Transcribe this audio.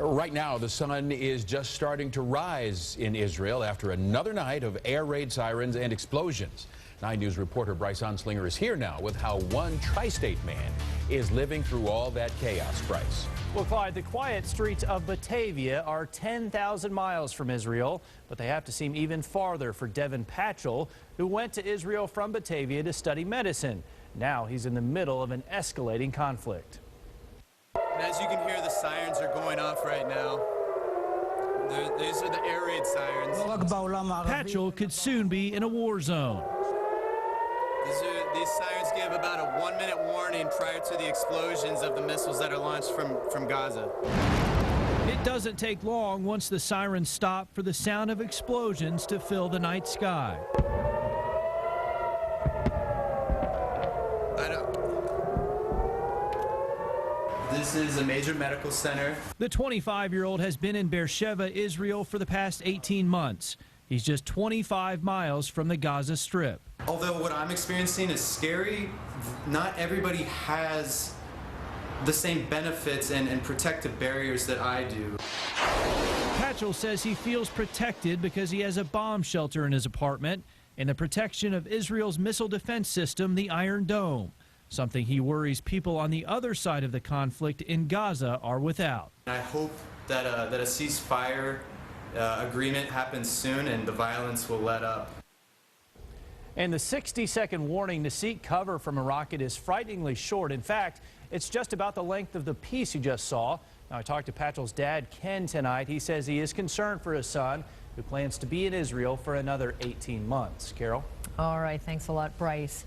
Right now, the sun is just starting to rise in Israel after another night of air raid sirens and explosions. 9 News reporter Bryce Onslinger is here now with how one tri-state man is living through all that chaos. Bryce. Well, Clyde, the quiet streets of Batavia are 10,000 miles from Israel, but they have to seem even farther for Devin Patchell, who went to Israel from Batavia to study medicine. Now he's in the middle of an escalating conflict. And as you can hear, the sirens are going off right now. These are the air raid sirens. Patchell could soon be in a war zone. These sirens give about a 1-minute warning prior to the explosions of the missiles that are launched from Gaza. It doesn't take long once the sirens stop for the sound of explosions to fill the night sky. This is a major medical center. The 25-year-old has been in Beersheba, Israel for the past 18 months. He's just 25 miles from the Gaza Strip. Although what I'm experiencing is scary, not everybody has the same benefits and protective barriers that I do. Patchell says he feels protected because he has a bomb shelter in his apartment and the protection of Israel's missile defense system, the Iron Dome, something he worries people on the other side of the conflict in Gaza are without. I hope that a ceasefire agreement happens soon and the violence will let up. And the 60-second warning to seek cover from a rocket is frighteningly short. In fact, it's just about the length of the piece you just saw. Now, I talked to Patchell's dad, Ken, tonight. He says he is concerned for his son, who plans to be in Israel for another 18 months. Carol? All right, thanks a lot, Bryce.